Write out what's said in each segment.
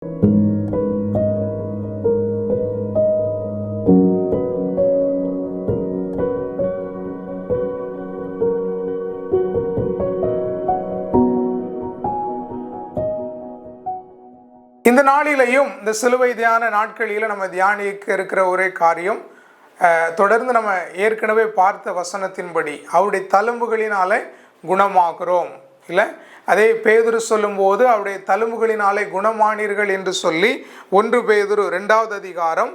இந்த நாளிலையும் இந்த சிலுவை தியான நாட்களில் நம்ம தியானிக்க இருக்கிற ஒரே காரியம், தொடர்ந்து நம்ம ஏற்கனவே பார்த்த வசனத்தின்படி அவருடைய தழும்புகளினாலே குணமாகிறோம் இல்லை. அதே பேதுரு சொல்லும்போது அவருடைய தழும்புகளினாலே குணமானீர்கள் என்று சொல்லி 1 பேதுரு 2வது அதிகாரம்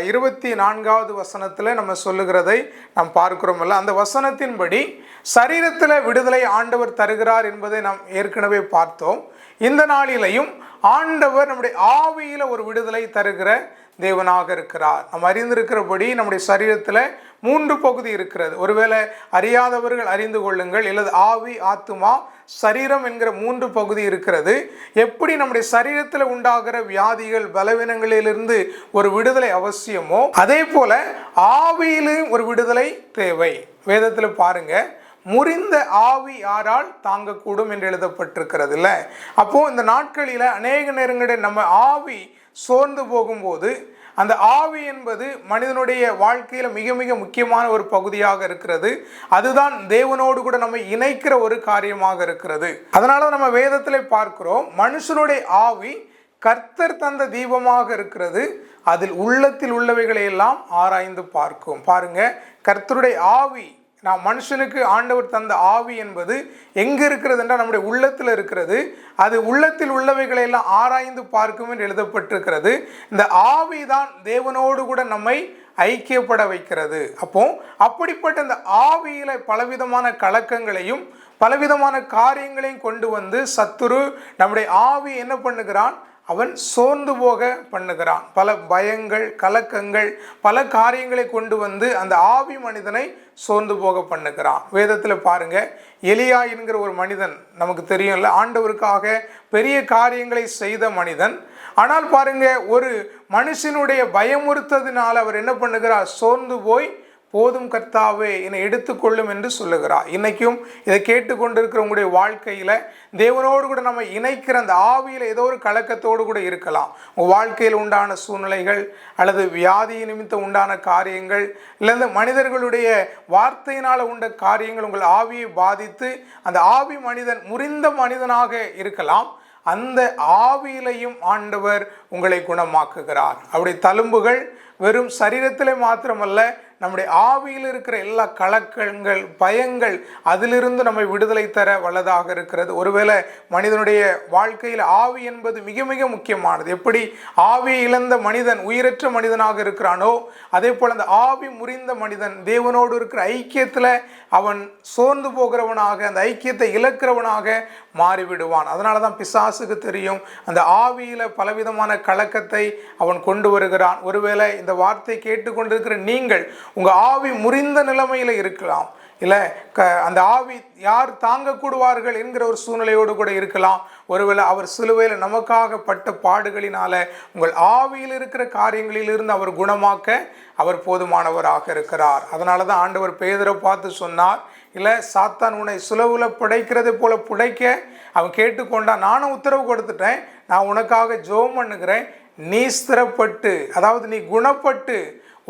24வது வசனத்தில் நம்ம சொல்லுகிறதை நாம் பார்க்கிறோம்ல. அந்த வசனத்தின்படி சரீரத்தில் விடுதலை ஆண்டவர் தருகிறார் என்பதை நாம் ஏற்கனவே பார்த்தோம். இந்த நாளிலையும் ஆண்டவர் நம்முடைய ஆவியில் ஒரு விடுதலை தருகிற தேவனாக இருக்கிறார். நம்ம அறிந்திருக்கிறபடி நம்முடைய சரீரத்தில் 3 பகுதி இருக்கிறது. ஒருவேளை அறியாதவர்கள் அறிந்து கொள்ளுங்கள், இல்லது ஆவி, ஆத்துமா, சரீரம் என்கிற 3 பகுதி இருக்கிறது. எப்படி நம்முடைய சரீரத்தில் உண்டாகிற வியாதிகள், பலவீனங்களிலிருந்து ஒரு விடுதலை அவசியமோ, அதே போல ஆவியிலும் ஒரு விடுதலை தேவை. வேதத்தில் பாருங்க, முறிந்த ஆவி யாரால் தாங்கக்கூடும் என்று எழுதப்பட்டிருக்கிறது இல்லை. அப்போது இந்த நாட்களில் அநேக நேரங்களில் நம்ம ஆவி சோர்ந்து போகும்போது, அந்த ஆவி என்பது மனிதனுடைய வாழ்க்கையில் மிக மிக முக்கியமான ஒரு பகுதியாக இருக்கிறது. அதுதான் தேவனோடு கூட நம்ம இணைக்கிற ஒரு காரியமாக இருக்கிறது. அதனால நம்ம வேதத்தில் பார்க்கிறோம், மனுஷனுடைய ஆவி கர்த்தர் தந்த தீபமாக இருக்கிறது, அதில் உள்ளத்தில் உள்ளவைகளை எல்லாம் ஆராய்ந்து பார்க்கும். பாருங்க, கர்த்தருடைய ஆவி, நான் மனுஷனுக்கு ஆண்டவர் தந்த ஆவி என்பது எங்கே இருக்கிறது என்றால் நம்முடைய உள்ளத்தில் இருக்கிறது. அது உள்ளத்தில் உள்ளவைகளை எல்லாம் ஆராய்ந்து பார்க்கும் என்று எழுதப்பட்டிருக்கிறது. இந்த ஆவி தான் தேவனோடு கூட நம்மை ஐக்கியப்பட வைக்கிறது. அப்போ அப்படிப்பட்ட இந்த ஆவியில பலவிதமான கலக்கங்களையும் பலவிதமான காரியங்களையும் கொண்டு வந்து சத்துரு நம்முடைய ஆவி என்ன பண்ணுகிறான், அவன் சோர்ந்து போக பண்ணுகிறான். பல பயங்கள், கலக்கங்கள், பல காரியங்களை கொண்டு வந்து அந்த ஆவி மனிதனை சோர்ந்து போக பண்ணுகிறான். வேதத்தில் பாருங்க, எலியா என்கிற ஒரு மனிதன் நமக்கு தெரியும்ல, ஆண்டவருக்காக பெரிய காரியங்களை செய்த மனிதன். ஆனால் பாருங்க, ஒரு மனுஷனுடைய பயமுறுத்ததினால் அவர் என்ன பண்ணுகிறார், சோர்ந்து போய் போதும் கர்த்தாவே என்னை எடுத்துக்கொள்ளும் என்று சொல்லுகிறார். இன்னைக்கும் இதை கேட்டுக்கொண்டிருக்கிற உங்களுடைய வாழ்க்கையில் தேவனோடு கூட நம்ம இணைக்கிற அந்த ஆவியில் ஏதோ ஒரு கலக்கத்தோடு கூட இருக்கலாம். உங்கள் வாழ்க்கையில் உண்டான சூழ்நிலைகள், அல்லது வியாதி நிமித்தம் உண்டான காரியங்கள், இல்லைன்னா மனிதர்களுடைய வார்த்தையினால் உண்ட காரியங்கள் உங்கள் ஆவியை பாதித்து அந்த ஆவி மனிதன் முறிந்த மனிதனாக இருக்கலாம். அந்த ஆவியிலையும் ஆண்டவர் உங்களை குணமாக்குகிறார். அவருடைய தழும்புகள் வெறும் சரீரத்திலே மாத்திரமல்ல, நம்முடைய ஆவியில் இருக்கிற எல்லா கலக்கங்கள், பயங்கள், அதிலிருந்து நம்மை விடுதலை தர வல்லதாக இருக்கிறது. ஒருவேளை மனிதனுடைய வாழ்க்கையில் ஆவி என்பது மிக மிக முக்கியமானது. எப்படி ஆவி இழந்த மனிதன் உயிரற்ற மனிதனாக இருக்கிறானோ, அதே போல் அந்த ஆவி முறிந்த மனிதன் தேவனோடு இருக்கிற ஐக்கியத்தில் அவன் சோர்ந்து போகிறவனாக, அந்த ஐக்கியத்தை இழக்கிறவனாக மாறிவிடுவான். அதனால தான் பிசாசுக்கு தெரியும், அந்த ஆவியில் பலவிதமான கலக்கத்தை அவன் கொண்டு வருகிறான். ஒருவேளை இந்த வார்த்தை கேட்டுக்கொண்டிருக்கிற நீங்கள் உங்கள் ஆவி முறிந்த நிலைமையில் இருக்கலாம், இல்லை அந்த ஆவி யார் தாங்கக்கூடுவார்கள் என்கிற ஒரு சூழ்நிலையோடு கூட இருக்கலாம். ஒருவேளை அவர் சிலுவையில் நமக்காக பட்ட பாடுகளினால உங்கள் ஆவியில் இருக்கிற காரியங்களிலிருந்து அவர் குணமாக்க அவர் போதுமானவராக இருக்கிறார். அதனால தான் ஆண்டவர் பேதுரை பார்த்து சொன்னார், இல்லை சாத்தான் உன்னை சுலவுல புடைக்கிறது போல புடைக்க அவன் கேட்டுக்கொண்டான், நானும் உத்தரவு கொடுத்துட்டேன், நான் உனக்காக ஜெபம் பண்ணுகிறேன், நீ ஸ்திரப்பட்டு, அதாவது நீ குணப்பட்டு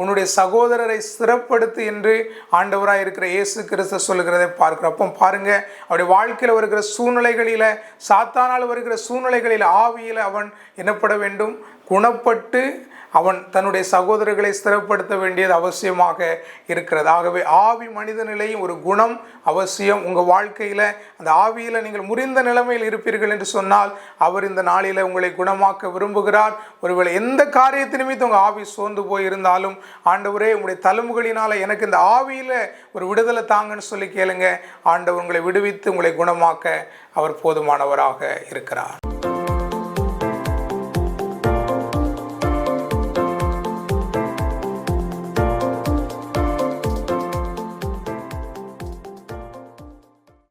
உன்னுடைய சகோதரரை ஸ்திரப்படுத்து என்று ஆண்டவராக இருக்கிற இயேசு கிறிஸ்து சொல்லுகிறதை பார்க்கிறோம். அப்போ பாருங்க, அவருடைய வாழ்க்கையில் வருகிற சூழ்நிலைகளில், சாத்தானால் வருகிற சூழ்நிலைகளில் ஆவியில் அவன் என்னப்பட வேண்டும், குணப்பட்டு அவன் தன்னுடைய சகோதரர்களை ஸ்திரப்படுத்த வேண்டியது அவசியமாக இருக்கிறது. ஆகவே ஆவி மனித நிலையும் ஒரு குணம் அவசியம். உங்கள் வாழ்க்கையில் அந்த ஆவியில் நீங்கள் முறிந்த நிலைமையில் இருப்பீர்கள் என்று சொன்னால் அவர் இந்த நாளில் உங்களை குணமாக்க விரும்புகிறார். ஒருவேளை எந்த காரியத்தை நிமித்தம் உங்கள் ஆவி சோர்ந்து போயிருந்தாலும், ஆண்டவரே உங்களுடைய தழும்புகளினால் எனக்கு இந்த ஆவியில் ஒரு விடுதலை தாங்கன்னு சொல்லி கேளுங்க. ஆண்டவர் உங்களை விடுவித்து உங்களை குணமாக்க அவர் போதுமானவராக இருக்கிறார்.